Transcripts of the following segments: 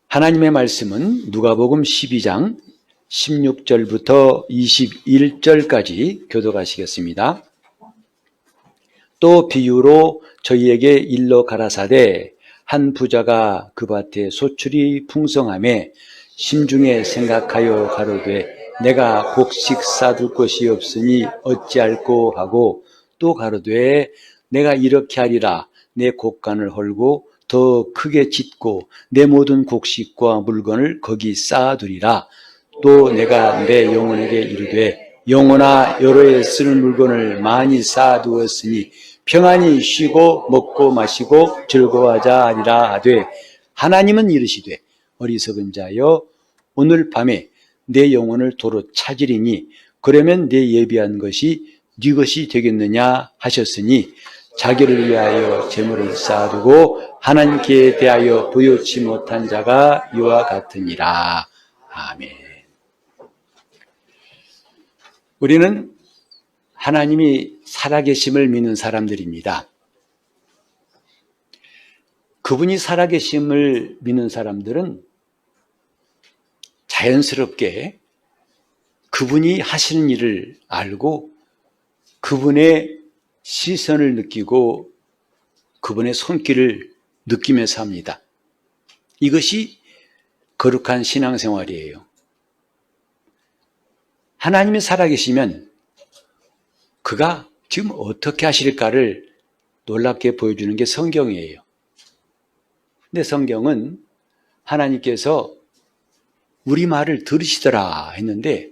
하나님의 말씀은 누가복음 12장 16절부터 21절까지 교독하시겠습니다. 또 비유로 저희에게 일러 가라사대 한 부자가 그 밭에 소출이 풍성하매 심중에 생각하여 가로되 내가 곡식 쌓을 것이 없으니 어찌할꼬 하고 또 가로되 내가 이렇게 하리라 내 곡간을 헐고 더 크게 짓고 내 모든 곡식과 물건을 거기 쌓아두리라. 또 내가 내 영혼에게 이르되 영혼아 여러 해 쓸 물건을 많이 쌓아두었으니 평안히 쉬고 먹고 마시고 즐거워하자 하리라 하되 하나님은 이르시되 어리석은 자여 오늘 밤에 내 영혼을 도로 찾으리니 그러면 내 예비한 것이 네 것이 되겠느냐 하셨으니 자기를 위하여 재물을 쌓아두고 하나님께 대하여 부요치 못한 자가 이와 같으니라. 아멘. 우리는 하나님이 살아계심을 믿는 사람들입니다. 그분이 살아계심을 믿는 사람들은 자연스럽게 그분이 하시는 일을 알고 그분의 시선을 느끼고 그분의 손길을 느끼면서 합니다. 이것이 거룩한 신앙생활이에요. 하나님이 살아계시면 그가 지금 어떻게 하실까를 놀랍게 보여주는 게 성경이에요. 근데 성경은 하나님께서 우리 말을 들으시더라 했는데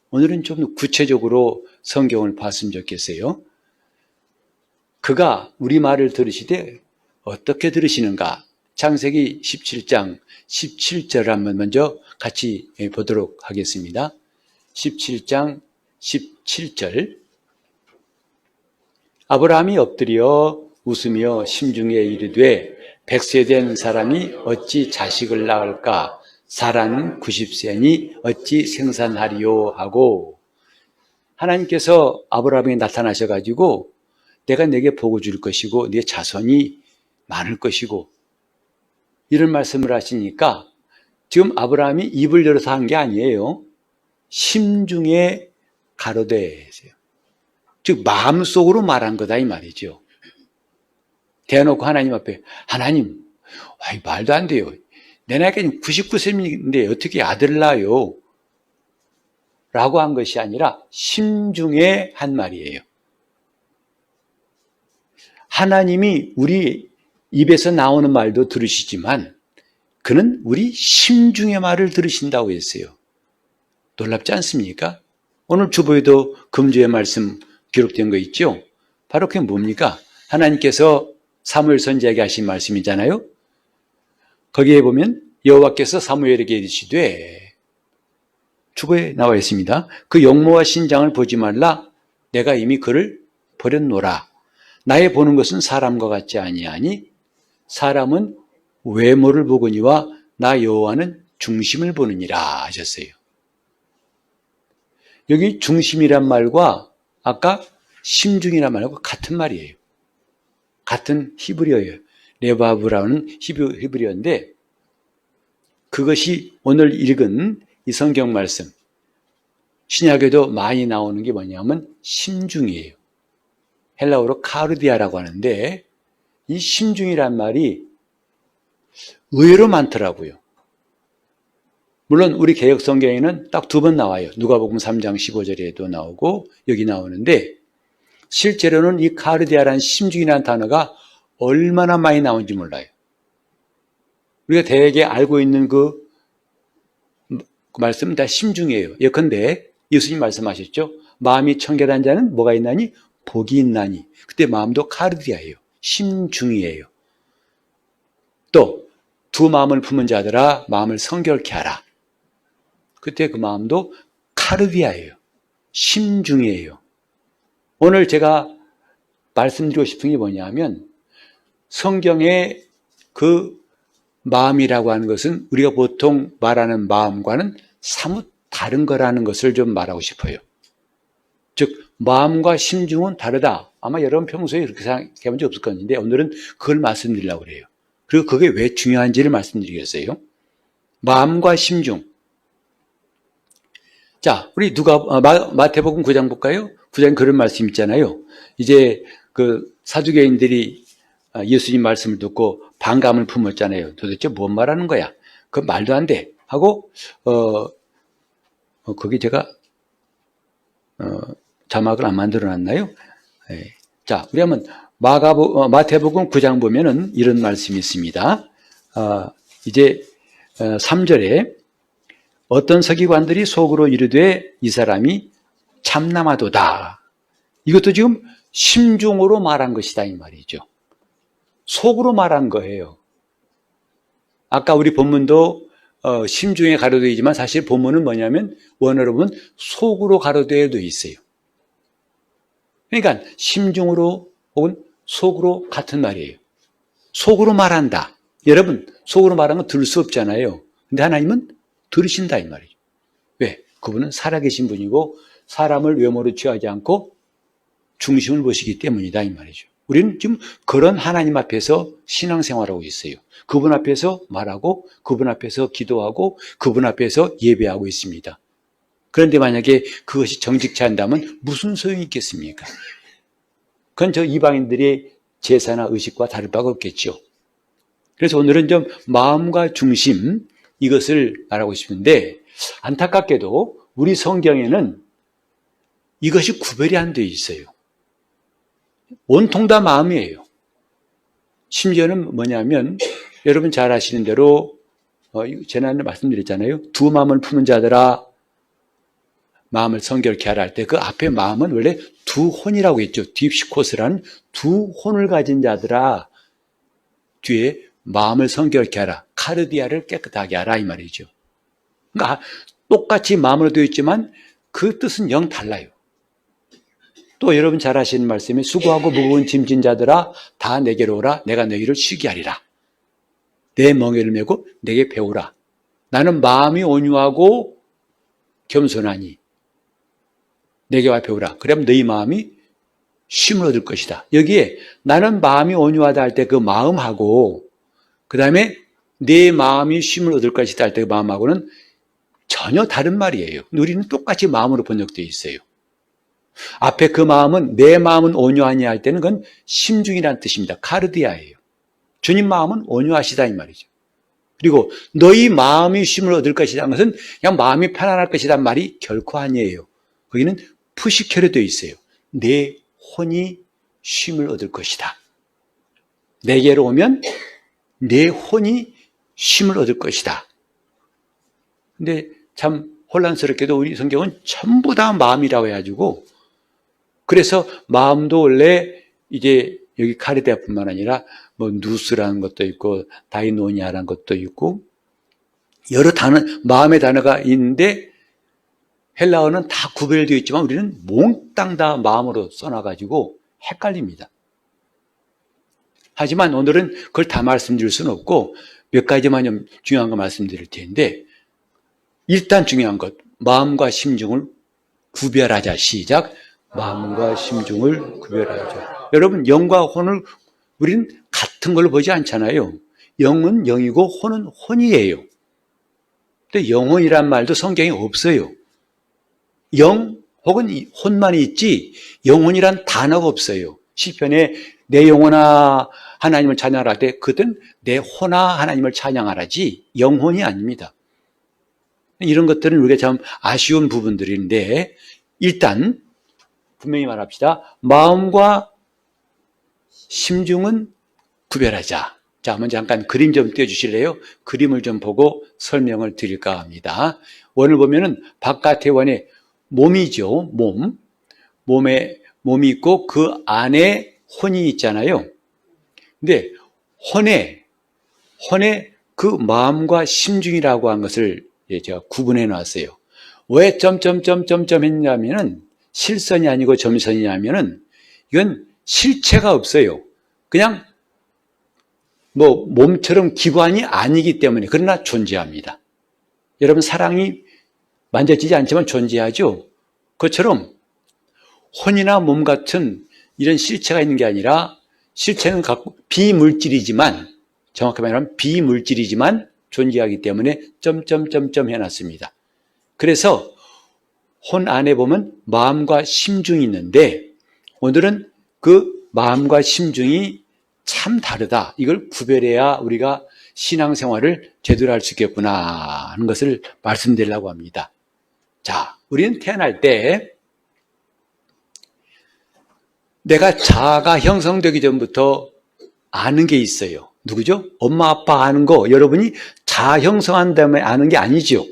오늘은 좀 구체적으로 성경을 봤으면 좋겠어요. 그가 우리 말을 들으시되 어떻게 들으시는가? 창세기 17장 17절을 한번 먼저 같이 보도록 하겠습니다. 17장 17절 아브라함이 엎드려 웃으며 심중에 이르되 100세 된 사람이 어찌 자식을 낳을까? 사라는 90세니 어찌 생산하리요 하고 하나님께서 아브라함에게 나타나셔가지고 내가 내게 복을 줄 것이고 네 자손이 많을 것이고 이런 말씀을 하시니까 지금 아브라함이 입을 열어서 한 게 아니에요. 심중에 가로되 즉 마음속으로 말한 거다 이 말이죠. 대놓고 하나님 앞에 하나님 말도 안 돼요. 내 나이가 99세인데 어떻게 아들을 낳아요? 라고 한 것이 아니라 심중에 한 말이에요. 하나님이 우리 입에서 나오는 말도 들으시지만 그는 우리 심중의 말을 들으신다고 했어요. 놀랍지 않습니까? 오늘 주보에도 금주의 말씀 기록된 거 있죠? 바로 그게 뭡니까? 하나님께서 사무엘 선지자에게 하신 말씀이잖아요. 거기에 보면 여호와께서 사무엘에게 이르시되 주보에 나와 있습니다. 그 용모와 신장을 보지 말라. 내가 이미 그를 버렸노라. 나의 보는 것은 사람과 같지 아니하니 사람은 외모를 보거니와 나 여호와는 중심을 보느니라 하셨어요. 여기 중심이란 말과 아까 심중이란 말하고 같은 말이에요. 같은 히브리어예요. 레바브라는 히브리어인데 그것이 오늘 읽은 이 성경 말씀 신약에도 많이 나오는 게 뭐냐면 심중이에요. 헬라어로 카르디아라고 하는데 이 심중이란 말이 의외로 많더라고요. 물론 우리 개역 성경에는 딱 2번 나와요. 누가복음 3장 15절에도 나오고 여기 나오는데 실제로는 이 카르디아라는 심중이라는 단어가 얼마나 많이 나오는지 몰라요. 우리가 대개 알고 있는 그 말씀은 다 심중이에요. 예컨대 예수님 말씀하셨죠. 마음이 청결한 자는 뭐가 있나니? 복이 있나니. 그때 마음도 카르디아예요. 심중이에요. 또 두 마음을 품은 자들아 마음을 성결케 하라. 그때 그 마음도 카르디아예요. 심중이에요. 오늘 제가 말씀드리고 싶은 게 뭐냐면 성경의 그 마음이라고 하는 것은 우리가 보통 말하는 마음과는 사뭇 다른 거라는 것을 좀 말하고 싶어요. 즉 마음과 심중은 다르다. 아마 여러분 평소에 그렇게 생각해본 적 없을 건데 오늘은 그걸 말씀드리려고 그래요. 그리고 그게 왜 중요한지를 말씀드리겠어요. 마음과 심중. 자, 우리 마태복음 9장 볼까요? 9장 그런 말씀 있잖아요. 이제 그 사두개인들이 예수님 말씀을 듣고 반감을 품었잖아요. 도대체 뭔 말하는 거야? 그 말도 안 돼. 하고, 거기 제가, 자막을 안 만들어 놨나요? 예. 자, 우리 한번 마태복음 9장 보면은 이런 말씀이 있습니다. 이제 3절에 어떤 서기관들이 속으로 이르되 이 사람이 참남하도다. 이것도 지금 심중으로 말한 것이다 이 말이죠. 속으로 말한 거예요. 아까 우리 본문도 심중에 가로되어 있지만 사실 본문은 뭐냐면 원어로 보면 속으로 가로되어 있어요. 그러니까 심중으로 혹은 속으로 같은 말이에요. 속으로 말한다. 여러분 속으로 말하는 건 들을 수 없잖아요. 근데 하나님은 들으신다 이 말이죠. 왜? 그분은 살아계신 분이고 사람을 외모로 취하지 않고 중심을 보시기 때문이다 이 말이죠. 우리는 지금 그런 하나님 앞에서 신앙생활하고 있어요. 그분 앞에서 말하고 그분 앞에서 기도하고 그분 앞에서 예배하고 있습니다. 그런데 만약에 그것이 정직치 않다면 무슨 소용이 있겠습니까? 그건 저 이방인들의 제사나 의식과 다를 바가 없겠죠. 그래서 오늘은 좀 마음과 중심 이것을 말하고 싶은데 안타깝게도 우리 성경에는 이것이 구별이 안 되어 있어요. 온통 다 마음이에요. 심지어는 뭐냐면 여러분 잘 아시는 대로 지난번에 말씀드렸잖아요. 두 마음을 품은 자들아 마음을 성결케 하라 할 때 그 앞에 마음은 원래 두 혼이라고 했죠. 딥시코스라는 두 혼을 가진 자들아 뒤에 마음을 성결케 하라. 카르디아를 깨끗하게 하라 이 말이죠. 그러니까 똑같이 마음으로 되어 있지만 그 뜻은 영 달라요. 또 여러분 잘 아시는 말씀이 수고하고 무거운 짐진 자들아 다 내게로 오라. 내가 너희를 쉬게 하리라. 내 멍에를 메고 내게 배우라. 나는 마음이 온유하고 겸손하니 내게 와 배우라. 그러면 너희 마음이 쉼을 얻을 것이다. 여기에 나는 마음이 온유하다 할 때 그 마음하고 그 다음에 내 마음이 쉼을 얻을 것이다 할 때 그 마음하고는 전혀 다른 말이에요. 우리는 똑같이 마음으로 번역되어 있어요. 앞에 그 마음은 내 마음은 온유하냐 할 때는 그건 심중이라는 뜻입니다. 카르디아예요. 주님 마음은 온유하시다 이 말이죠. 그리고 너희 마음이 쉼을 얻을 것이라는 것은 그냥 마음이 편안할 것이란 말이 결코 아니에요. 거기는 푸시켜로 되어 있어요. 내 혼이 쉼을 얻을 것이다. 내게로 오면 내 혼이 쉼을 얻을 것이다. 근데 참 혼란스럽게도 우리 성경은 전부 다 마음이라고 해가지고 그래서 마음도 원래 이제 여기 카르디아뿐만 아니라 뭐 누스라는 것도 있고 다이노니아라는 것도 있고 여러 단어 마음의 단어가 있는데 헬라어는 다 구별되어 있지만 우리는 몽땅 다 마음으로 써놔가지고 헷갈립니다. 하지만 오늘은 그걸 다 말씀드릴 수는 없고 몇 가지만 좀 중요한 거 말씀드릴 텐데 일단 중요한 것 마음과 심중을 구별하자. 시작. 마음과 심중을 구별하자. 여러분 영과 혼을 우리는 같은 걸로 보지 않잖아요. 영은 영이고 혼은 혼이에요. 근데 영혼이란 말도 성경에 없어요. 영 혹은 혼만 있지 영혼이란 단어가 없어요. 시편에 내 영혼아 하나님을 찬양하라 할 때 그땐 내 혼아 하나님을 찬양하라지 영혼이 아닙니다. 이런 것들은 우리가 참 아쉬운 부분들인데 일단 분명히 말합시다. 마음과 심중은 구별하자. 자, 한번 잠깐 그림 좀 띄워주실래요? 그림을 좀 보고 설명을 드릴까 합니다. 원을 보면은 바깥의 원에 몸이죠. 몸이 있고 그 안에 혼이 있잖아요. 근데 혼에 그 마음과 심중이라고 한 것을 제가 구분해 놨어요. 왜 점점점점점 했냐면은 실선이 아니고 점선이냐면은 이건 실체가 없어요. 그냥 뭐 몸처럼 기관이 아니기 때문에 그러나 존재합니다. 여러분 사랑이 만져지지 않지만 존재하죠. 그것처럼 혼이나 몸 같은 이런 실체가 있는 게 아니라 실체는 갖고 비물질이지만 정확히 말하면 비물질이지만 존재하기 때문에 점점점점 해놨습니다. 그래서 혼 안에 보면 마음과 심중이 있는데 오늘은 그 마음과 심중이 참 다르다. 이걸 구별해야 우리가 신앙생활을 제대로 할 수 있겠구나 하는 것을 말씀드리려고 합니다. 자, 우리는 태어날 때 내가 자아가 형성되기 전부터 아는 게 있어요. 누구죠? 엄마, 아빠 아는 거 여러분이 자아 형성한 다음에 아는 게 아니죠.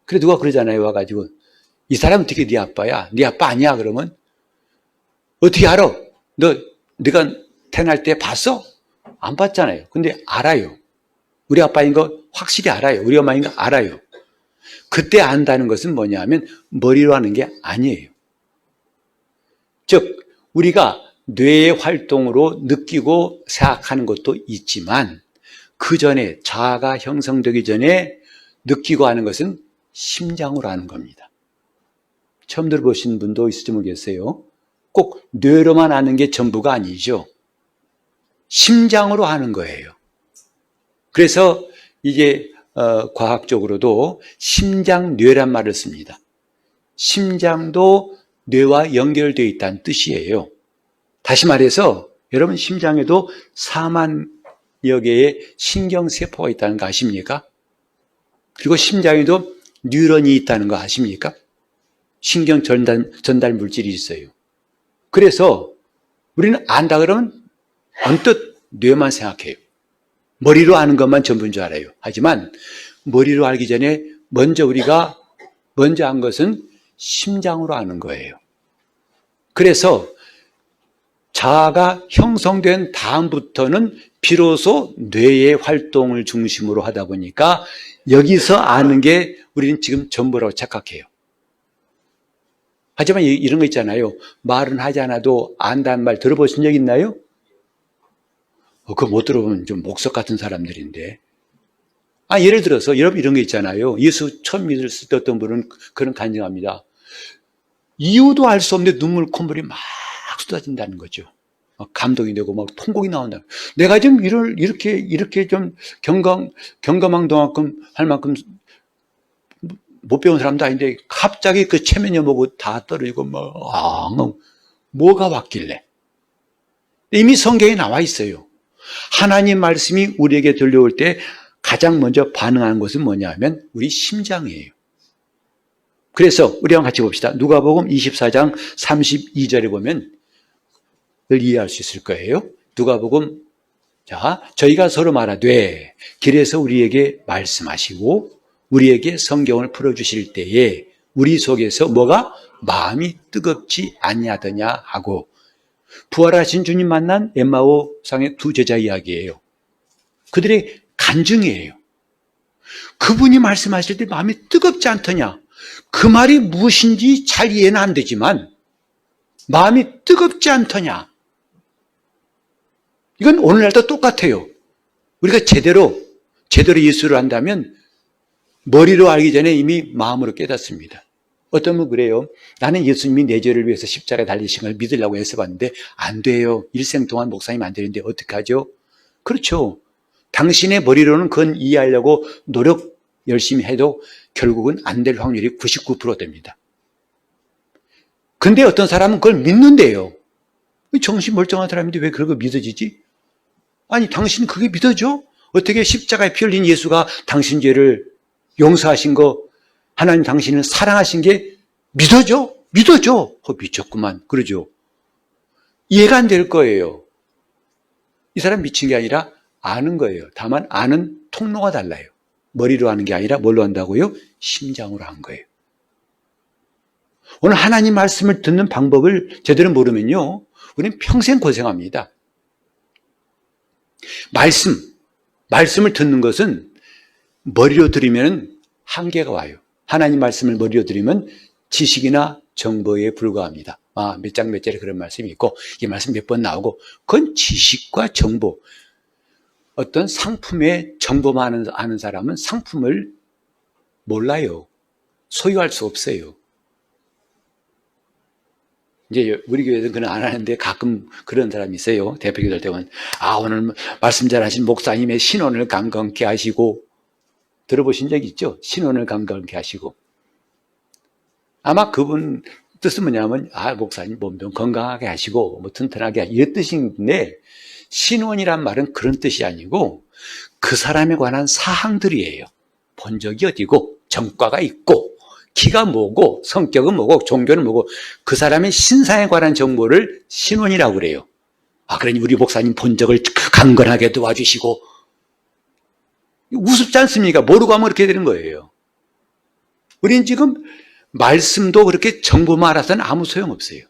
그래 누가 그러잖아요. 와가지고 이 사람 어떻게 네 아빠야? 네 아빠 아니야? 그러면 어떻게 알아? 네가 태어날 때 봤어? 안 봤잖아요. 근데 알아요. 우리 아빠인 거 확실히 알아요. 우리 엄마인 거 알아요. 그때 안다는 것은 뭐냐 하면 머리로 하는 게 아니에요. 즉 우리가 뇌의 활동으로 느끼고 생각하는 것도 있지만 그 전에 자아가 형성되기 전에 느끼고 하는 것은 심장으로 하는 겁니다. 처음 들어보신 분도 있을지 모르겠어요. 꼭 뇌로만 아는 게 전부가 아니죠. 심장으로 하는 거예요. 그래서 이게 과학적으로도 심장뇌란 말을 씁니다. 심장도 뇌와 연결되어 있다는 뜻이에요. 다시 말해서 여러분 심장에도 4만여 개의 신경세포가 있다는 거 아십니까? 그리고 심장에도 뉴런이 있다는 거 아십니까? 신경 전달 물질이 있어요. 그래서 우리는 안다 그러면 언뜻 뇌만 생각해요. 머리로 아는 것만 전부인 줄 알아요. 하지만 머리로 알기 전에 우리가 먼저 한 것은 심장으로 아는 거예요. 그래서 자아가 형성된 다음부터는 비로소 뇌의 활동을 중심으로 하다 보니까 여기서 아는 게 우리는 지금 전부라고 착각해요. 하지만 이런 거 있잖아요. 말은 하지 않아도 안다는 말 들어보신 적 있나요? 그거 못 들어보면 좀 목석 같은 사람들인데. 예를 들어서 여러분 이런 거 있잖아요. 예수 처음 믿었을 때 어떤 분은 그런 간증합니다. 이유도 알 수 없는데 눈물 콧물이 막 쏟아진다는 거죠. 감동이 되고 막 통곡이 나온다. 내가 좀 이렇게 좀 경감망동만큼 할 만큼 못 배운 사람도 아닌데 갑자기 그 체면이 보고 다 떨어지고 뭐가 왔길래? 이미 성경에 나와 있어요. 하나님 말씀이 우리에게 들려올 때 가장 먼저 반응하는 것은 뭐냐 하면 우리 심장이에요. 그래서 우리랑 같이 봅시다. 누가복음 24장 32절에 보면 이해할 수 있을 거예요. 누가복음 저희가 서로 말하되 길에서 우리에게 말씀하시고 우리에게 성경을 풀어주실 때에 우리 속에서 뭐가 마음이 뜨겁지 아니하더냐 하고 부활하신 주님 만난 엠마오 상의 두 제자 이야기예요. 그들의 간증이에요. 그분이 말씀하실 때 마음이 뜨겁지 않더냐. 그 말이 무엇인지 잘 이해는 안 되지만 마음이 뜨겁지 않더냐. 이건 오늘날도 똑같아요. 우리가 제대로 예수를 한다면 머리로 알기 전에 이미 마음으로 깨닫습니다. 어떤 분 그래요. 나는 예수님이 내 죄를 위해서 십자가에 달리신 걸 믿으려고 애써봤는데 안 돼요. 일생 동안 목사님 안 되는데 어떡하죠? 그렇죠. 당신의 머리로는 그건 이해하려고 노력 열심히 해도 결국은 안 될 확률이 99% 됩니다. 근데 어떤 사람은 그걸 믿는데요. 정신 멀쩡한 사람인데 왜 그런 거 믿어지지? 아니 당신 그게 믿어져? 어떻게 십자가에 피 흘린 예수가 당신 죄를 용서하신 거 하나님 당신을 사랑하신 게 믿어져? 미쳤구만. 그러죠. 이해가 안 될 거예요. 이 사람 미친 게 아니라 아는 거예요. 다만 아는 통로가 달라요. 머리로 하는 게 아니라 뭘로 한다고요? 심장으로 한 거예요. 오늘 하나님 말씀을 듣는 방법을 제대로 모르면요, 우리는 평생 고생합니다. 말씀을 듣는 것은 머리로 들으면 한계가 와요. 하나님 말씀을 머리로 들으면 지식이나 정보에 불과합니다. 몇 장 몇 절에 그런 말씀이 있고 이 말씀 몇 번 나오고 그건 지식과 정보. 어떤 상품의 정보만 아는 사람은 상품을 몰라요. 소유할 수 없어요. 이제 우리 교회에서는 그건 안 하는데 가끔 그런 사람이 있어요. 대표기도 할 때는 오늘 말씀 잘하신 목사님의 신원을 강건케 하시고 들어보신 적 있죠? 신혼을 감감케 하시고. 아마 그분 뜻은 뭐냐면, 목사님 몸 좀 건강하게 하시고, 뭐 튼튼하게 하시고, 이런 뜻인데, 신혼이란 말은 그런 뜻이 아니고, 그 사람에 관한 사항들이에요. 본 적이 어디고, 전과가 있고, 키가 뭐고, 성격은 뭐고, 종교는 뭐고, 그 사람의 신상에 관한 정보를 신혼이라고 그래요. 그러니 우리 목사님 본 적을 강건하게 도와주시고, 우습지 않습니까? 모르고 하면 그렇게 되는 거예요. 우린 지금 말씀도 그렇게 정보만 알아서는 아무 소용없어요.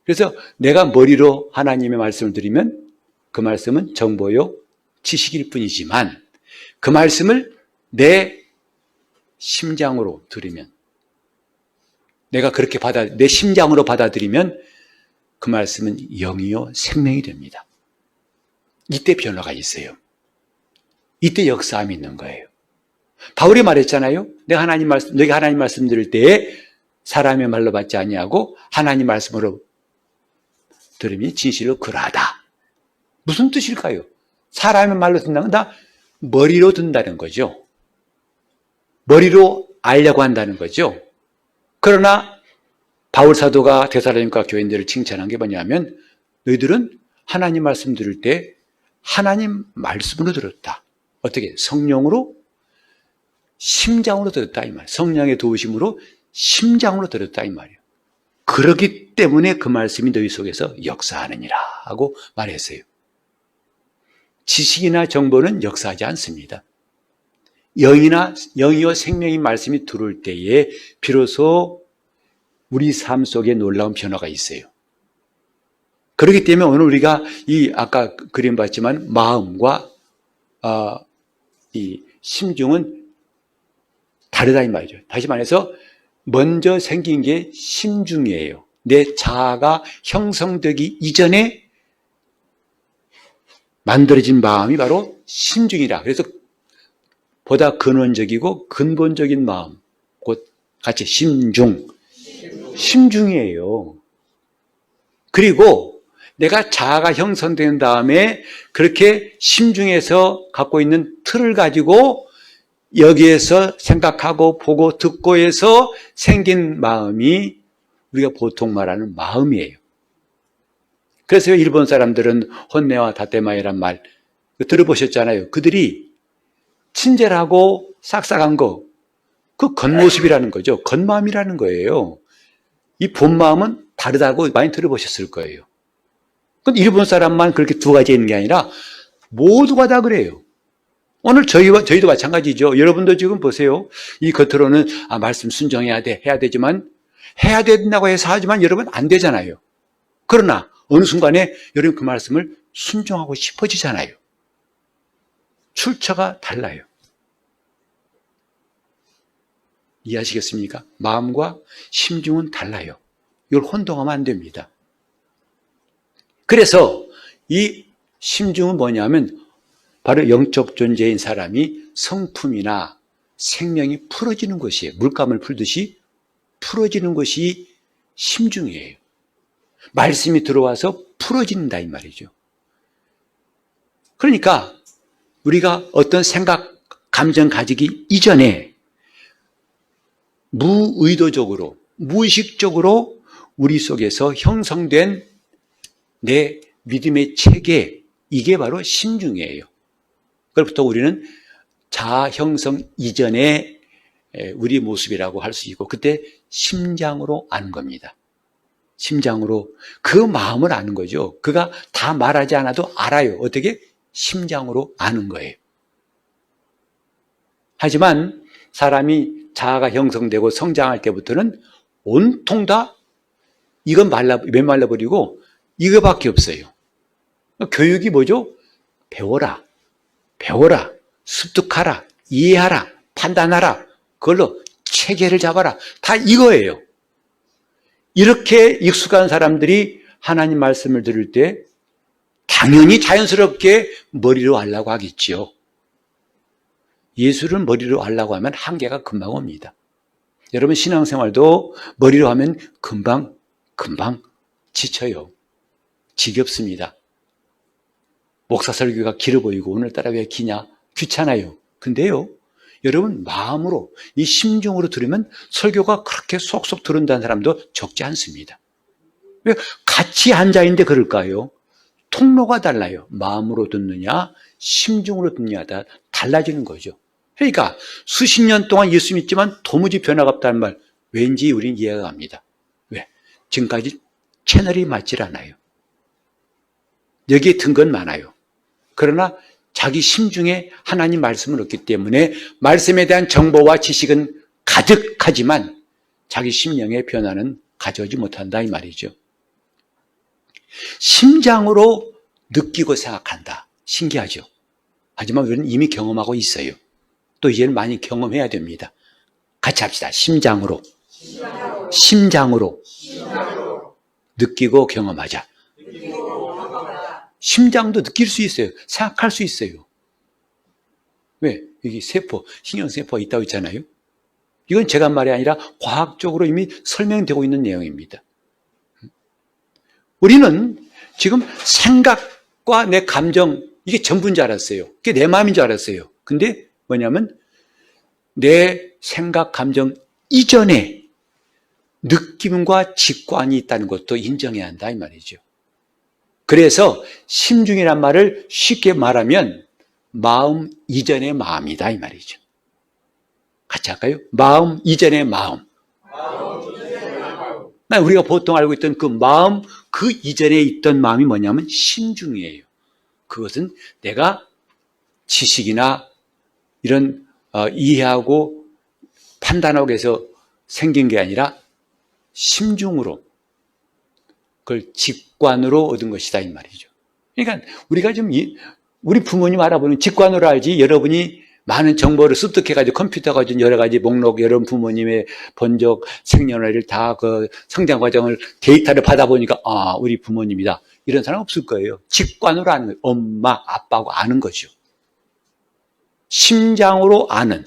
그래서 내가 머리로 하나님의 말씀을 드리면 그 말씀은 정보요, 지식일 뿐이지만 그 말씀을 내 심장으로 들으면, 내가 그렇게 내 심장으로 받아들이면 그 말씀은 영이요 생명이 됩니다. 이때 변화가 있어요. 이때 역사함이 있는 거예요. 바울이 말했잖아요. 내가 하나님 말씀 들을 때에 사람의 말로 받지 아니하고 하나님 말씀으로 들으니 진실로 그러하다. 무슨 뜻일까요? 사람의 말로 듣는다는 건 다 머리로 듣는다는 거죠. 머리로 알려고 한다는 거죠. 그러나 바울 사도가 데살로니가 교인들을 칭찬한 게 뭐냐면, 너희들은 하나님 말씀 들을 때 하나님 말씀으로 들었다. 어떻게? 성령으로, 심장으로 들었다 이 말이에요. 성령의 도우심으로 심장으로 들었다 이 말이에요. 그렇기 때문에 그 말씀이 너희 속에서 역사하느니라 하고 말했어요. 지식이나 정보는 역사하지 않습니다. 영이요 생명인 말씀이 들어올 때에 비로소 우리 삶 속에 놀라운 변화가 있어요. 그렇기 때문에 오늘 우리가 아까 그림 봤지만 마음과 이 심중은 다르다 이 말이죠. 다시 말해서 먼저 생긴 게 심중이에요. 내 자아가 형성되기 이전에 만들어진 마음이 바로 심중이라. 그래서 보다 근원적이고 근본적인 마음, 곧 같이 심중이에요. 그리고 내가 자아가 형성된 다음에 그렇게 심중에서 갖고 있는 틀을 가지고 여기에서 생각하고 보고 듣고 해서 생긴 마음이 우리가 보통 말하는 마음이에요. 그래서 일본 사람들은 혼내와 다테마이란 말 들어보셨잖아요. 그들이 친절하고 싹싹한 거, 그 겉모습이라는 거죠. 겉마음이라는 거예요. 이 본마음은 다르다고 많이 들어보셨을 거예요. 근데 일본 사람만 그렇게 두 가지 있는 게 아니라 모두가 다 그래요. 오늘 저희도 마찬가지죠. 여러분도 지금 보세요. 이 겉으로는 말씀 순종해야 돼, 해야 되지만, 해야 된다고 해서 하지만 여러분 안 되잖아요. 그러나 어느 순간에 여러분 그 말씀을 순종하고 싶어지잖아요. 출처가 달라요. 이해하시겠습니까? 마음과 심중은 달라요. 이걸 혼동하면 안 됩니다. 그래서 이 심중은 뭐냐면 바로 영적 존재인 사람이 성품이나 생명이 풀어지는 것이에요. 물감을 풀듯이 풀어지는 것이 심중이에요. 말씀이 들어와서 풀어진다 이 말이죠. 그러니까 우리가 어떤 생각, 감정 가지기 이전에 무의도적으로, 무의식적으로 우리 속에서 형성된 내 믿음의 체계, 이게 바로 심중이에요. 그로부터 우리는 자아 형성 이전의 우리 모습이라고 할 수 있고, 그때 심장으로 아는 겁니다. 심장으로 그 마음을 아는 거죠. 그가 다 말하지 않아도 알아요. 어떻게? 심장으로 아는 거예요. 하지만 사람이 자아가 형성되고 성장할 때부터는 온통 다 이건 메말라버리고 이거밖에 없어요. 교육이 뭐죠? 배워라, 습득하라, 이해하라, 판단하라, 그걸로 체계를 잡아라. 다 이거예요. 이렇게 익숙한 사람들이 하나님 말씀을 들을 때 당연히 자연스럽게 머리로 하려고 하겠지요. 예수를 머리로 하려고 하면 한계가 금방 옵니다. 여러분 신앙생활도 머리로 하면 금방 지쳐요. 지겹습니다. 목사 설교가 길어 보이고 오늘따라 왜 기냐? 귀찮아요. 근데요, 여러분 마음으로 이 심중으로 들으면 설교가 그렇게 쏙쏙 들은다는 사람도 적지 않습니다. 왜 같이 앉아있는데 그럴까요? 통로가 달라요. 마음으로 듣느냐 심중으로 듣느냐 다 달라지는 거죠. 그러니까 수십 년 동안 예수 믿지만 도무지 변화가 없다는 말 왠지 우린 이해가 갑니다. 왜? 지금까지 채널이 맞질 않아요. 여기에 든 건 많아요. 그러나 자기 심중에 하나님 말씀을 얻기 때문에 말씀에 대한 정보와 지식은 가득하지만 자기 심령의 변화는 가져오지 못한다 이 말이죠. 심장으로 느끼고 생각한다. 신기하죠. 하지만 우리는 이미 경험하고 있어요. 또 이제는 많이 경험해야 됩니다. 같이 합시다. 심장으로. 심장으로. 느끼고 경험하자. 심장도 느낄 수 있어요. 생각할 수 있어요. 왜? 여기 세포, 신경세포가 있다고 했잖아요. 이건 제가 말이 아니라 과학적으로 이미 설명되고 있는 내용입니다. 우리는 지금 생각과 내 감정, 이게 전부인 줄 알았어요. 그게 내 마음인 줄 알았어요. 근데 뭐냐면 내 생각, 감정 이전에 느낌과 직관이 있다는 것도 인정해야 한다 이 말이죠. 그래서 심중이란 말을 쉽게 말하면 마음 이전의 마음이다 이 말이죠. 같이 할까요? 마음 이전의 마음. 우리가 보통 알고 있던 그 마음, 그 이전에 있던 마음이 뭐냐면 심중이에요. 그것은 내가 지식이나 이런 이해하고 판단하고 해서 생긴 게 아니라 심중으로 그걸 직관으로 얻은 것이다 이 말이죠. 그러니까 우리가 좀 우리 부모님 알아보는 직관으로 알지 여러분이 많은 정보를 습득해가지고 컴퓨터 가지고 여러 가지 목록, 여러분 부모님의 번적, 생년월일 다 그 성장 과정을 데이터를 받아보니까 아 우리 부모님이다 이런 사람 없을 거예요. 직관으로 아는 거예요. 엄마, 아빠하고 아는 거죠. 심장으로 아는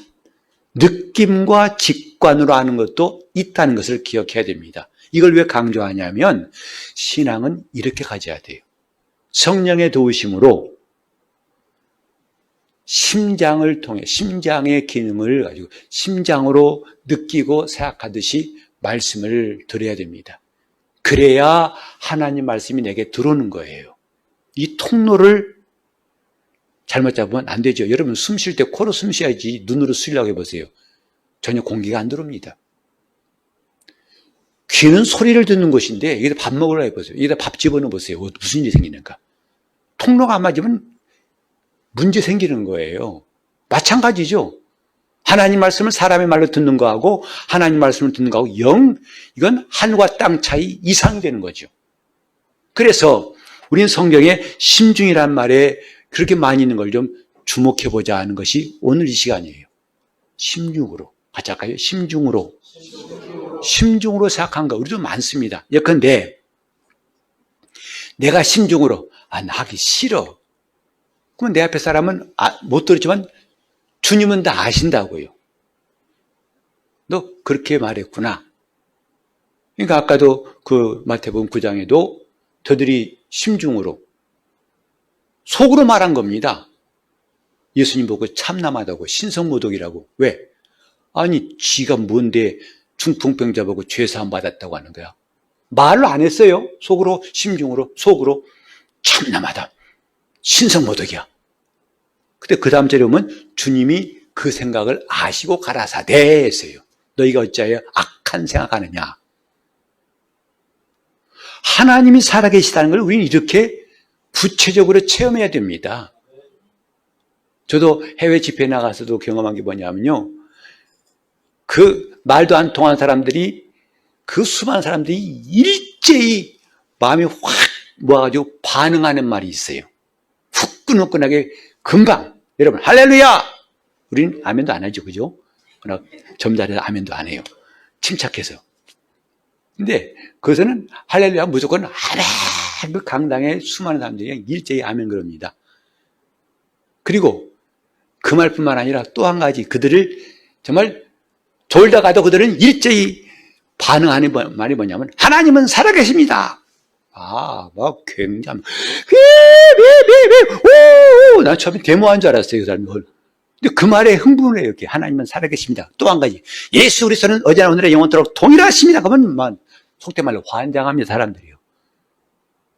느낌과 직관으로 아는 것도 있다는 것을 기억해야 됩니다. 이걸 왜 강조하냐면 신앙은 이렇게 가져야 돼요. 성령의 도우심으로 심장을 통해 심장의 기능을 가지고 심장으로 느끼고 생각하듯이 말씀을 들어야 됩니다. 그래야 하나님 말씀이 내게 들어오는 거예요. 이 통로를 잘못 잡으면 안 되죠. 여러분 숨 쉴 때 코로 숨 쉬어야지 눈으로 쉬려고 해보세요. 전혀 공기가 안 들어옵니다. 귀는 소리를 듣는 곳인데 여기다 밥 먹으려고 해보세요. 여기다 밥 집어넣어 보세요. 무슨 일이 생기는가. 통로가 안 맞으면 문제 생기는 거예요. 마찬가지죠. 하나님 말씀을 사람의 말로 듣는 거하고 하나님 말씀을 듣는 거하고 이건 하늘과 땅 차이 이상이 되는 거죠. 그래서 우리는 성경에 심중이란 말에 그렇게 많이 있는 걸 좀 주목해보자 하는 것이 오늘 이 시간이에요. 심중으로. 같이 할까요? 심중으로. 심중으로 생각한 거 우리도 많습니다. 예컨대 내가 심중으로 나 하기 싫어. 그러면 내 앞에 사람은 못 들었지만 주님은 다 아신다고요. 너 그렇게 말했구나. 그러니까 아까도 그 마태복음 9장에도 저들이 심중으로 속으로 말한 겁니다. 예수님 보고 참남하다고 신성모독이라고. 왜? 아니 지가 뭔데 중풍병자 보고 죄사함 받았다고 하는 거야. 말로 안 했어요. 속으로 심중으로 속으로 참남하다. 신성모독이야. 근데 그 다음 절에 보면 주님이 그 생각을 아시고 가라사대 했어요. 너희가 어찌하여 악한 생각하느냐. 하나님이 살아계시다는 걸 우리는 이렇게 구체적으로 체험해야 됩니다. 저도 해외 집회 나가서도 경험한 게 뭐냐면요. 그 말도 안 통하는 사람들이 그 수많은 사람들이 일제히 마음이 확 모아가지고 반응하는 말이 있어요. 후끈후끈하게 금방 여러분 할렐루야! 우리는 아멘도 안 하죠. 그죠? 그러나 점잖아서 아멘도 안 해요. 침착해서. 근데 그것은 할렐루야 무조건 그 강당에 수많은 사람들이 일제히 아멘 그럽니다. 그리고 그 말뿐만 아니라 또 한 가지 그들을 정말 졸다가도 그들은 일제히 반응하는 말이 뭐냐면 하나님은 살아계십니다. 막 굉장히 난 처음에 데모한 줄 알았어요. 그 사람이 근데 그 말에 흥분을 해요. 이렇게 하나님은 살아계십니다. 또 한 가지, 예수 그리스도는 어제나 오늘의 영원토록 동일하십니다. 그러면 속된 말로 환장합니다, 사람들이요.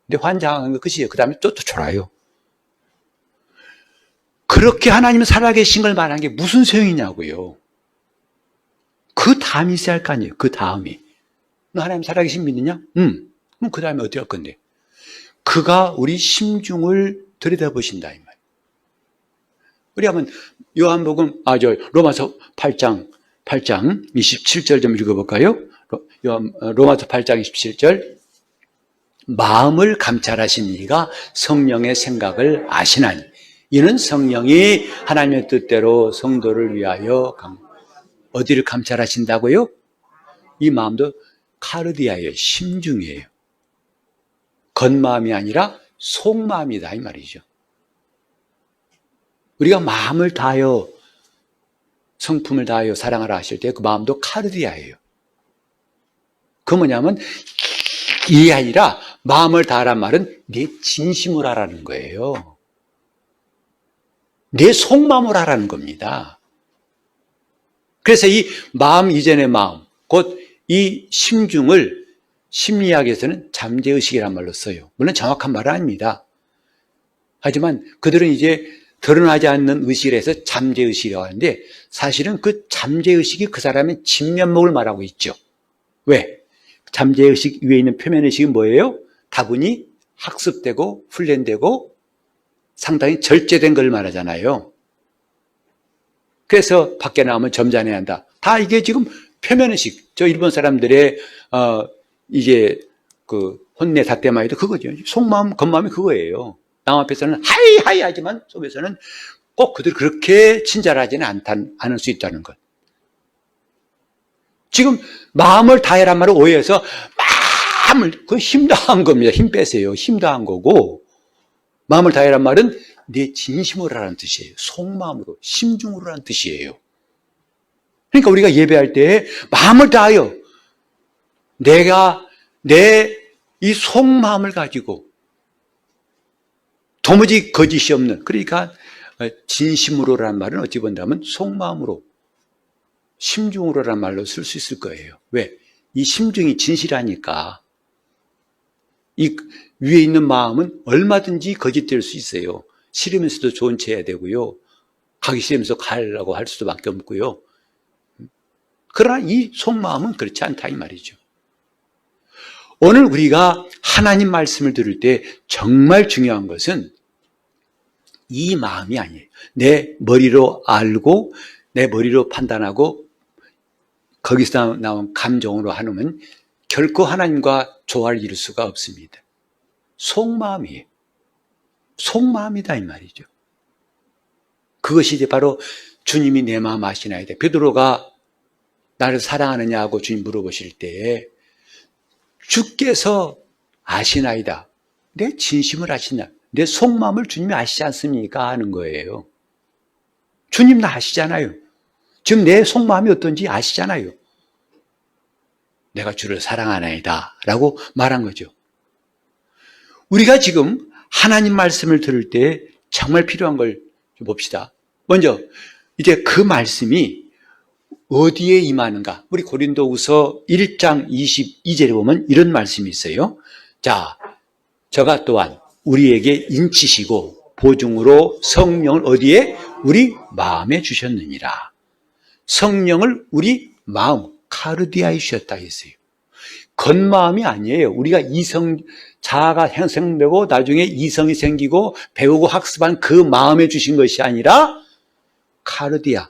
근데 환장한 거 끝이에요. 그 다음에 또 졸아요. 그렇게 하나님은 살아계신 걸 말한 게 무슨 소용이냐고요. 그 다음이 있어야 할 거 아니에요. 그 다음이. 너 하나님 살아계신 믿느냐? 그럼 그 다음에 어떻게 할 건데? 그가 우리 심중을 들여다보신다, 이 말. 우리 한번 요한복음, 로마서 8장 27절 좀 읽어볼까요? 로마서 8장 27절. 마음을 감찰하신 이가 성령의 생각을 아시나니 이는 성령이 하나님의 뜻대로 성도를 위하여 어디를 감찰하신다고요? 이 마음도 카르디아예요. 심중이에요. 겉마음이 아니라 속마음이다 이 말이죠. 우리가 마음을 다하여 성품을 다하여 사랑하라 하실 때 그 마음도 카르디아예요. 그 뭐냐면 이게 아니라 마음을 다하란 말은 내 진심을 하라는 거예요. 내 속마음을 하라는 겁니다. 그래서 이 마음 이전의 마음, 곧 이 심중을 심리학에서는 잠재의식이란 말로 써요. 물론 정확한 말은 아닙니다. 하지만 그들은 이제 드러나지 않는 의식을 해서 잠재의식이라고 하는데 사실은 그 잠재의식이 그 사람의 진면목을 말하고 있죠. 왜? 잠재의식 위에 있는 표면의식이 뭐예요? 다분히 학습되고 훈련되고 상당히 절제된 걸 말하잖아요. 그래서 밖에 나오면 점잖아야 한다. 다 이게 지금 표면의식. 저 일본 사람들의 이제 그 혼내 닷대마이도 그거죠. 속마음, 겉마음이 그거예요. 남 앞에서는 하이 하지만 속에서는 꼭 그들 그렇게 친절하지는 않을 수 있다는 것. 지금 마음을 다해란 말을 오해해서 그 힘다한 겁니다. 힘 빼세요. 힘다한 거고 마음을 다해란 말은 내 진심으로 하라는 뜻이에요. 속마음으로, 심중으로 하는 뜻이에요. 그러니까 우리가 예배할 때 마음을 다하여 내가 내 이 속마음을 가지고 도무지 거짓이 없는, 그러니까 진심으로라는 말은 어찌 본다면 속마음으로, 심중으로라는 말로 쓸 수 있을 거예요. 왜? 이 심중이 진실하니까. 이 위에 있는 마음은 얼마든지 거짓될 수 있어요. 싫으면서도 좋은 채 해야 되고요. 가기 싫으면서 가려고 할 수밖에 없고요. 그러나 이 속마음은 그렇지 않다 이 말이죠. 오늘 우리가 하나님 말씀을 들을 때 정말 중요한 것은 이 마음이 아니에요. 내 머리로 알고 내 머리로 판단하고 거기서 나온 감정으로 하면 결코 하나님과 조화를 이룰 수가 없습니다. 속마음이에요. 속마음이다 이 말이죠. 그것이 이제 바로 주님이 내 마음 아시나이다. 베드로가 나를 사랑하느냐고 주님 물어보실 때에 주께서 아시나이다. 내 진심을 아시나, 내 속마음을 주님이 아시지 않습니까? 하는 거예요. 주님 나 아시잖아요. 지금 내 속마음이 어떤지 아시잖아요. 내가 주를 사랑하나이다 라고 말한 거죠. 우리가 지금 하나님 말씀을 들을 때 정말 필요한 걸 좀 봅시다. 먼저 이제 그 말씀이 어디에 임하는가? 우리 고린도후서 1장 22절에 보면 이런 말씀이 있어요. 자, 저가 또한 우리에게 인치시고 보증으로 성령을 어디에? 우리 마음에 주셨느니라. 성령을 우리 마음, 카르디아에 주셨다 했어요. 겉마음이 아니에요. 우리가 자아가 형성되고 나중에 이성이 생기고 배우고 학습한 그 마음에 주신 것이 아니라 카르디아,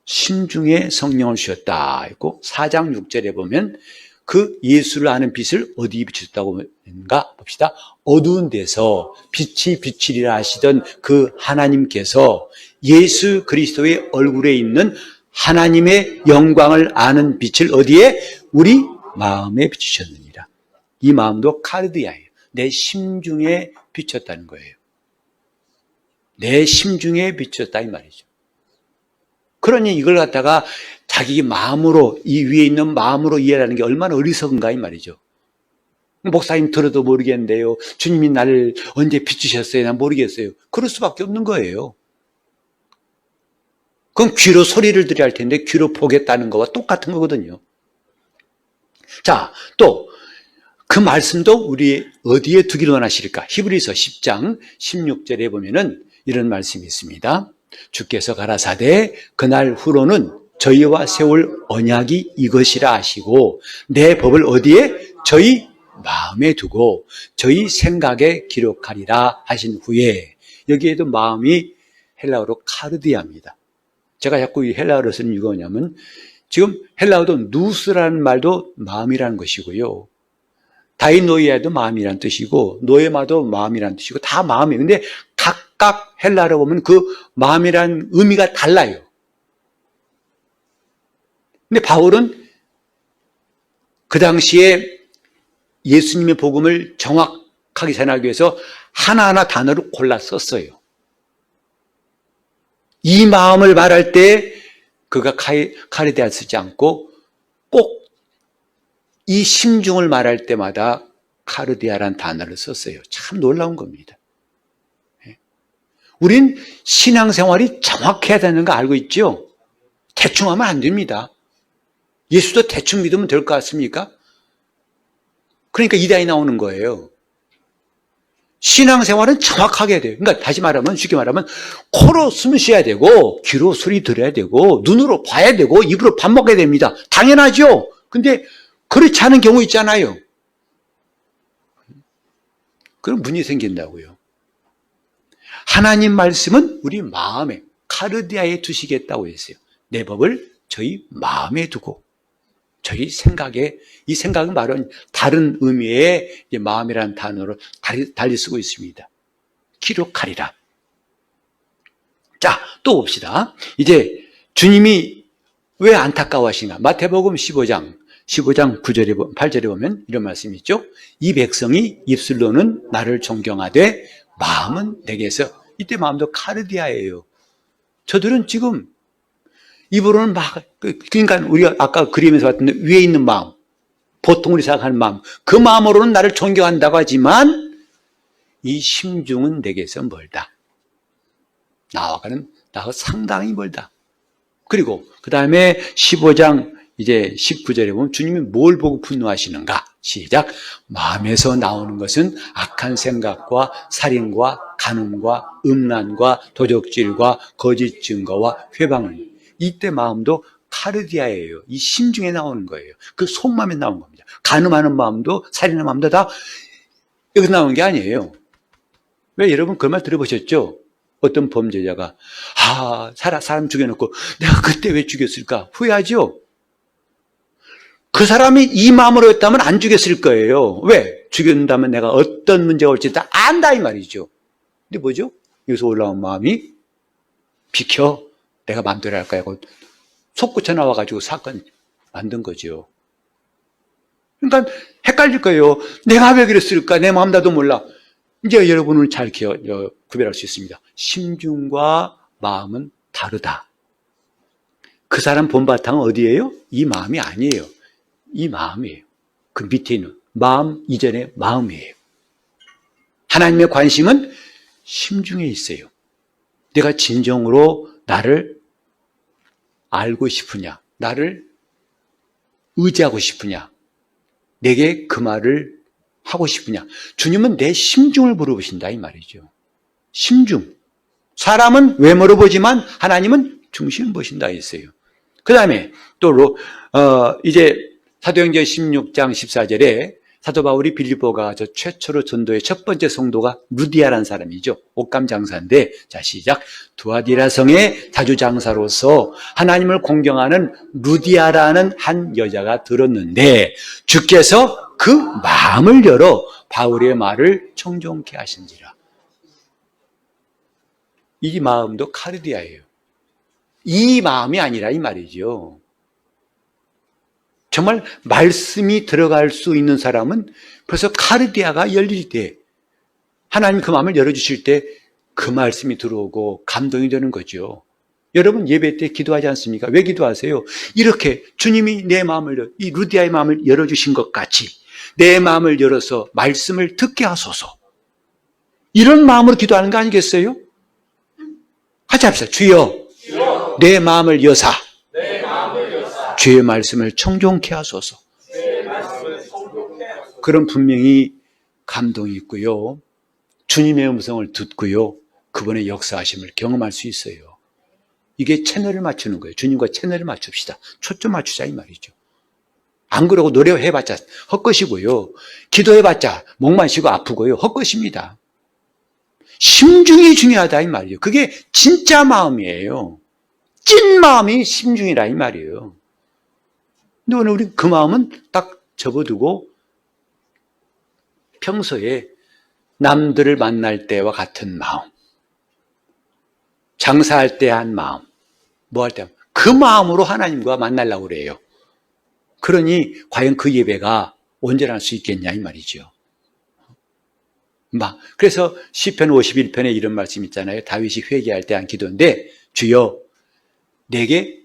심중에 성령을 주셨다 했고 4장 6절에 보면 그 예수를 아는 빛을 어디에 비추셨다고 하는가 봅시다. 어두운 데서 빛이 비치리라 하시던 그 하나님께서 예수 그리스도의 얼굴에 있는 하나님의 영광을 아는 빛을 어디에? 우리 마음에 비추셨느니라. 이 마음도 카르디아예요. 내 심중에 비쳤다는 거예요. 내 심중에 비쳤다 이 말이죠. 그러니 이걸 갖다가 자기 마음으로, 이 위에 있는 마음으로 이해하는 게 얼마나 어리석은가 이 말이죠. 목사님 들어도 모르겠는데요. 주님이 나를 언제 비추셨어요? 난 모르겠어요. 그럴 수밖에 없는 거예요. 그럼 귀로 소리를 들어야 할 텐데 귀로 보겠다는 거와 똑같은 거거든요. 자, 또 그 말씀도 우리 어디에 두기를 원하실까? 히브리서 10장 16절에 보면은 이런 말씀이 있습니다. 주께서 가라사대 그날 후로는 저희와 세울 언약이 이것이라 하시고 내 법을 어디에? 저희 마음에 두고 저희 생각에 기록하리라 하신 후에, 여기에도 마음이 헬라어로 카르디아입니다. 제가 자꾸 이 헬라어를 쓰는 이유가 뭐냐면 지금 헬라어도 누스라는 말도 마음이라는 것이고요. 다이노이아도 마음이라는 뜻이고 노에마도 마음이라는 뜻이고 다 마음이에요. 근데 각각 헬라어로 보면 그 마음이라는 의미가 달라요. 근데 바울은 그 당시에 예수님의 복음을 정확하게 전하기 위해서 하나하나 단어를 골라 썼어요. 이 마음을 말할 때 그가 카르디아 쓰지 않고 꼭 이 심중을 말할 때마다 카르디아라는 단어를 썼어요. 참 놀라운 겁니다. 우린 신앙생활이 정확해야 되는 거 알고 있죠? 대충 하면 안 됩니다. 예수도 대충 믿으면 될 것 같습니까? 그러니까 이단이 나오는 거예요. 신앙생활은 정확하게 해야 돼요. 그러니까 다시 말하면, 쉽게 말하면 코로 숨 쉬어야 되고 귀로 소리 들어야 되고 눈으로 봐야 되고 입으로 밥 먹어야 됩니다. 당연하죠. 근데 그렇지 않은 경우 있잖아요. 그럼 문이 생긴다고요. 하나님 말씀은 우리 마음에, 카르디아에 두시겠다고 했어요. 내 법을 저희 마음에 두고 저희 생각에, 이 생각은 말은 다른 의미의 마음이라는 단어로 달리 쓰고 있습니다. 기록하리라. 자, 또 봅시다. 이제 주님이 왜 안타까워하시나? 마태복음 15장 9절에, 8절에 보면 이런 말씀이 있죠. 이 백성이 입술로는 나를 존경하되 마음은 내게서, 이때 마음도 카르디아예요. 저들은 지금 입으로는 막, 그러니까 우리가 아까 그림에서 봤던데 위에 있는 마음, 보통 우리 생각하는 마음, 그 마음으로는 나를 존경한다고 하지만 이 심중은 내게서 멀다. 나하고 상당히 멀다. 그리고 그 다음에 15장 이제 19절에 보면 주님이 뭘 보고 분노하시는가? 시작. 마음에서 나오는 것은 악한 생각과 살인과 간음과 음란과 도적질과 거짓 증거와 회방을. 이때 마음도 카르디아예요. 이 심중에 나오는 거예요. 그 속마음에 나오는 겁니다. 간음하는 마음도 살인하는 마음도 다 여기서 나오는 게 아니에요. 왜 여러분 그 말 들어보셨죠? 어떤 범죄자가 사람 죽여놓고 내가 그때 왜 죽였을까? 후회하죠? 그 사람이 이 마음으로 했다면 안 죽였을 거예요. 왜? 죽였다면 내가 어떤 문제가 올지 다 안다 이 말이죠. 근데 뭐죠? 여기서 올라온 마음이 비켜, 내가 마음대로 할 거야 하고 솟구쳐 나와가지고 사건 만든 거죠. 그러니까 헷갈릴 거예요. 내가 왜 그랬을까? 내 마음 나도 몰라. 이제 여러분은 잘 구별할 수 있습니다. 심중과 마음은 다르다. 그 사람 본바탕은 어디예요? 이 마음이 아니에요. 이 마음이에요. 그 밑에 있는 마음 이전의 마음이에요. 하나님의 관심은 심중에 있어요. 내가 진정으로 나를 알고 싶으냐, 나를 의지하고 싶으냐, 내게 그 말을 하고 싶으냐. 주님은 내 심중을 물어보신다 이 말이죠. 심중. 사람은 외모로 보지만 하나님은 중심을 보신다 했어요. 그 다음에 또 이제 사도행전 16장 14절에 사도 바울이 빌립보 가서 최초로 전도의 첫 번째 성도가 루디아라는 사람이죠. 옷감 장사인데, 자 시작. 두아디라 성의 자주 장사로서 하나님을 공경하는 루디아라는 한 여자가 들었는데 주께서 그 마음을 열어 바울의 말을 청종케 하신지라. 이 마음도 카르디아예요. 이 마음이 아니라 이 말이죠. 정말 말씀이 들어갈 수 있는 사람은 벌써 카르디아가 열릴 때, 하나님 그 마음을 열어주실 때 그 말씀이 들어오고 감동이 되는 거죠. 여러분 예배 때 기도하지 않습니까? 왜 기도하세요? 이렇게 주님이 내 마음을, 이 루디아의 마음을 열어주신 것 같이 내 마음을 열어서 말씀을 듣게 하소서. 이런 마음으로 기도하는 거 아니겠어요? 같이 합시다. 주여 내 마음을 여사 주의 말씀을 청종케 하소서. 그런 분명히 감동이 있고요. 주님의 음성을 듣고요. 그분의 역사하심을 경험할 수 있어요. 이게 채널을 맞추는 거예요. 주님과 채널을 맞춥시다. 초점 맞추자 이 말이죠. 안 그러고 노력해봤자 헛것이고요. 기도해봤자 목만 쉬고 아프고요. 헛것입니다. 심중이 중요하다 이 말이에요. 그게 진짜 마음이에요. 찐 마음이 심중이라 이 말이에요. 근데 오늘 우리 그 마음은 딱 접어두고 평소에 남들을 만날 때와 같은 마음, 장사할 때 한 마음, 뭐 할 때 그 마음으로 하나님과 만나려고 그래요. 그러니 과연 그 예배가 온전할 수 있겠냐 이 말이죠. 그래서 시편 51편에 이런 말씀 있잖아요. 다윗이 회개할 때 한 기도인데, 주여 내게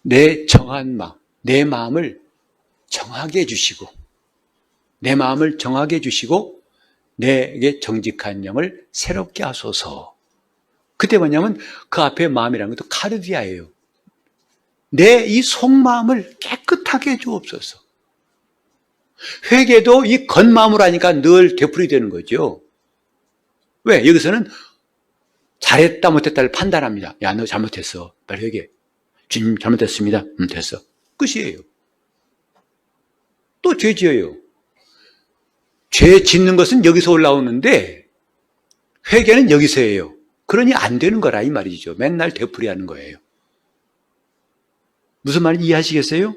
내 정한 마음, 내 마음을 정하게 해주시고, 내 마음을 정하게 해주시고 내게 정직한 영을 새롭게 하소서. 그때 뭐냐면 그 앞에 마음이라는 것도 카르디아예요. 내 이 속마음을 깨끗하게 해주옵소서. 회개도 이 겉마음으로 하니까 늘 되풀이되는 거죠. 왜? 여기서는 잘했다 못했다를 판단합니다. 야, 너 잘못했어. 빨리 회개. 주님 잘못했습니다. 됐어. 끝이에요. 또 죄 지어요. 죄 짓는 것은 여기서 올라오는데 회개는 여기서 해요. 그러니 안 되는 거라 이 말이죠. 맨날 되풀이하는 거예요. 무슨 말인지 이해하시겠어요?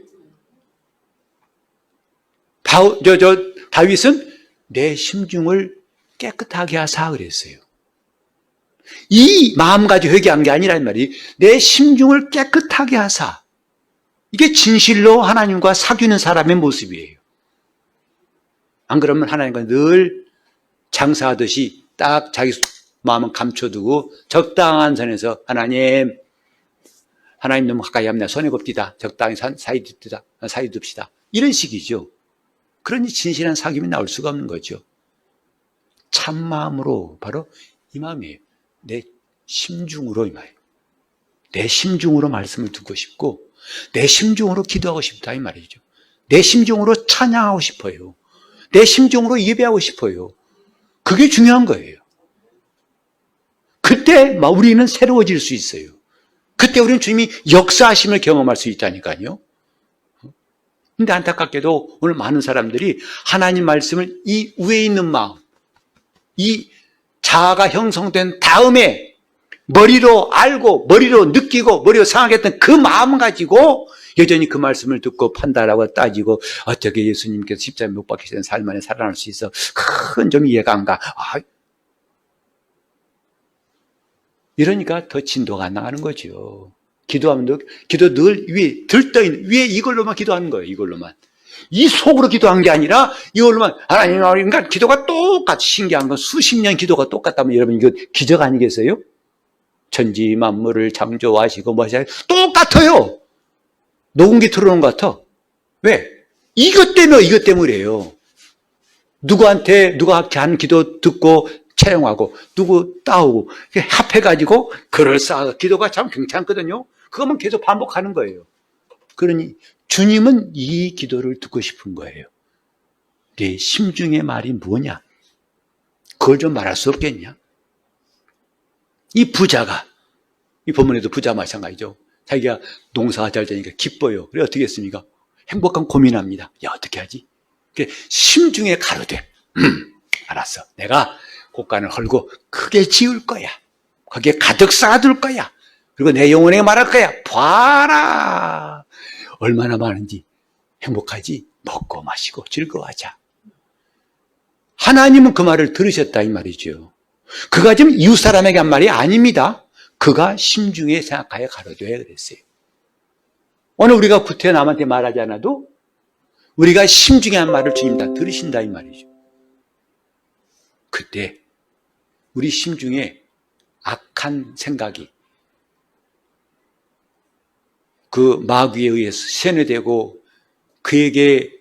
다윗은 내 심중을 깨끗하게 하사 그랬어요. 이 마음 가지고 회개한 게 아니란 말이 내 심중을 깨끗하게 하사. 이게 진실로 하나님과 사귀는 사람의 모습이에요. 안 그러면 하나님과 늘 장사하듯이 딱 자기 마음은 감춰두고 적당한 선에서 하나님 너무 가까이 하면 손해 봅디다. 적당히 사이 둡시다. 이런 식이죠. 그러니 진실한 사귐이 나올 수가 없는 거죠. 참마음으로 바로 이 마음이에요. 내 심중으로 이 말이에요. 내 심중으로 말씀을 듣고 싶고 내 심중으로 기도하고 싶다 이 말이죠. 내 심중으로 찬양하고 싶어요. 내 심중으로 예배하고 싶어요. 그게 중요한 거예요. 그때 우리는 새로워질 수 있어요. 그때 우리는 주님이 역사하심을 경험할 수 있다니까요. 근데 안타깝게도 오늘 많은 사람들이 하나님 말씀을 이 위에 있는 마음, 이 자아가 형성된 다음에 머리로 알고 머리로 느끼고 머리로 생각했던 그 마음 가지고 여전히 그 말씀을 듣고 판단하고 따지고 어떻게 예수님께서 십자가에 못 박히신 삶 안에 살아날 수 있어? 그건 좀 이해가 안 가. 이러니까 더 진도가 안 나가는 거죠. 기도 늘 위에 들떠있는 위에 이걸로만 기도하는 거예요. 이걸로만. 이 속으로 기도한 게 아니라 이걸로만 하나님, 그러니까 기도가 똑같이 신기한 건 수십 년 기도가 똑같다면 여러분 이거 기적 아니겠어요? 천지 만물을 창조하시고 뭐 하시고 똑같아요. 녹음기 틀어놓은 것 같아. 왜? 이것 때문에요. 누가 하는 기도 듣고 채용하고 누구 따오고 합해가지고 글을 쌓아 기도가 참 괜찮거든요. 그거만 계속 반복하는 거예요. 그러니 주님은 이 기도를 듣고 싶은 거예요. 내 심중의 말이 뭐냐? 그걸 좀 말할 수 없겠냐? 이 부자가 이 본문에도 부자 마찬가지죠. 자기가 농사가 잘 되니까 기뻐요. 그래 어떻게 했습니까? 행복한 고민합니다. 야 어떻게 하지? 심중에 가로되 알았어. 내가 곳간을 헐고 크게 지을 거야. 거기에 가득 쌓아둘 거야. 그리고 내 영혼에게 말할 거야. 봐라. 얼마나 많은지 행복하지. 먹고 마시고 즐거워하자. 하나님은 그 말을 들으셨다 이 말이죠. 그가 지금 이웃 사람에게 한 말이 아닙니다. 그가 심중에 생각하여 가로되 그랬어요. 오늘 우리가 구태 남한테 말하지 않아도 우리가 심중에 한 말을 주님 다 들으신다 이 말이죠. 그때 우리 심중에 악한 생각이 그 마귀에 의해서 세뇌되고 그에게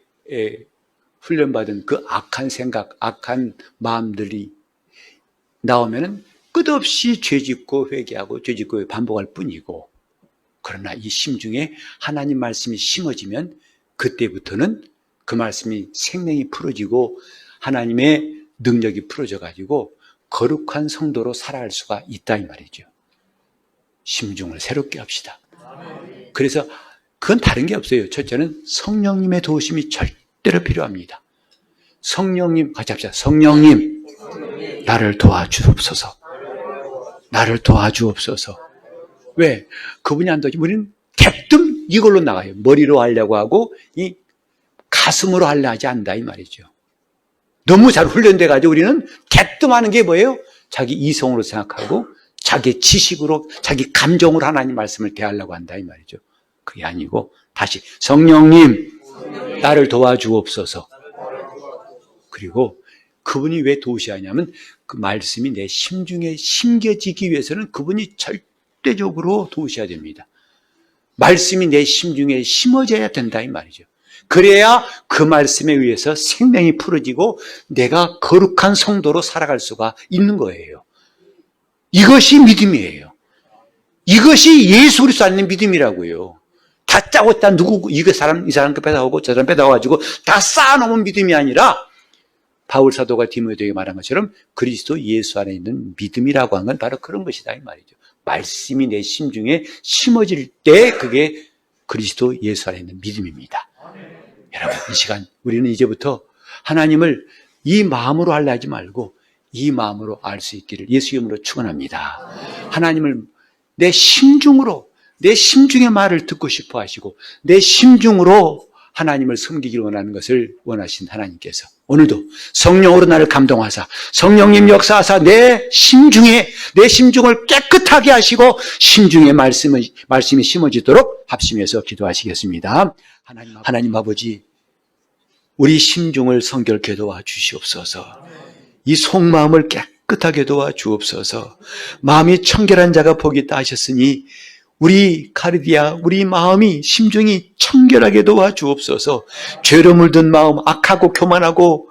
훈련받은 그 악한 생각, 악한 마음들이 나오면은 끝없이 죄짓고 회개하고 죄짓고 반복할 뿐이고, 그러나 이 심중에 하나님 말씀이 심어지면 그때부터는 그 말씀이 생명이 풀어지고 하나님의 능력이 풀어져 가지고 거룩한 성도로 살아갈 수가 있다 이 말이죠. 심중을 새롭게 합시다. 그래서 그건 다른 게 없어요. 첫째는 성령님의 도우심이 절대로 필요합니다. 성령님, 같이 합시다. 성령님, 나를 도와주옵소서. 나를 도와주옵소서. 왜? 그분이 안 도와주면 우리는 대뜸 이걸로 나가요. 머리로 하려고 하고 이 가슴으로 하려 하지 않는다 이 말이죠. 너무 잘 훈련돼 가지고 우리는 대뜸 하는 게 뭐예요? 자기 이성으로 생각하고 자기 지식으로 자기 감정으로 하나님 말씀을 대하려고 한다 이 말이죠. 그게 아니고 다시 성령님 나를 도와주옵소서. 그리고 그분이 왜 도우셔야 하냐면 그 말씀이 내 심중에 심겨지기 위해서는 그분이 절대적으로 도우셔야 됩니다. 말씀이 내 심중에 심어져야 된다 이 말이죠. 그래야 그 말씀에 의해서 생명이 풀어지고 내가 거룩한 성도로 살아갈 수가 있는 거예요. 이것이 믿음이에요. 이것이 예수 그리스도 안는 믿음이라고요. 다 짜고 다 누구 이 사람 빼다오고 저 사람 빼다와가지고 다 쌓아놓은 믿음이 아니라 바울 사도가 디모데에게 말한 것처럼 그리스도 예수 안에 있는 믿음이라고 하는 건 바로 그런 것이다 이 말이죠. 말씀이 내 심중에 심어질 때 그게 그리스도 예수 안에 있는 믿음입니다. 여러분 이 시간 우리는 이제부터 하나님을 이 마음으로 하려 하지 말고 이 마음으로 알 수 있기를 예수 이름으로 축원합니다. 하나님을 내 심중으로 내 심중의 말을 듣고 싶어 하시고 내 심중으로 하나님을 섬기기를 원하는 것을 원하신 하나님께서 오늘도 성령으로 나를 감동하사 성령님 역사하사 내 심중을 깨끗하게 하시고 심중에 말씀이 심어지도록 합심해서 기도하시겠습니다. 하나님 아버지, 우리 심중을 성결케 도와 주시옵소서. 이 속마음을 깨끗하게 도와 주옵소서. 마음이 청결한 자가 복이 있다 하셨으니 우리 카르디아, 우리 마음이 심중이 청결하게 도와 주옵소서. 죄로 물든 마음, 악하고 교만하고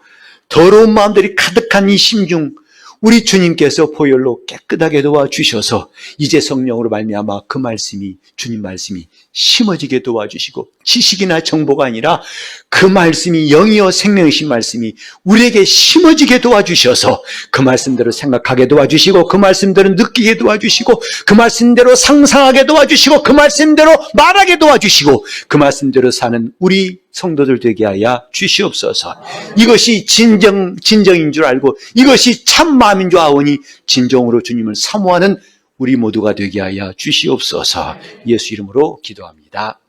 더러운 마음들이 가득한 이 심중, 우리 주님께서 보혈로 깨끗하게 도와주셔서 이제 성령으로 말미암아 그 말씀이 주님 말씀이 심어지게 도와주시고 지식이나 정보가 아니라 그 말씀이 영이요 생명이신 말씀이 우리에게 심어지게 도와주셔서 그 말씀대로 생각하게 도와주시고 그 말씀대로 느끼게 도와주시고 그 말씀대로 상상하게 도와주시고 그 말씀대로 말하게 도와주시고 그 말씀대로 사는 우리 성도들 되게 하여 주시옵소서. 이것이 진정인 줄 알고 이것이 참 마음인 줄 아오니 진정으로 주님을 사모하는 우리 모두가 되게 하여 주시옵소서. 예수 이름으로 기도합니다.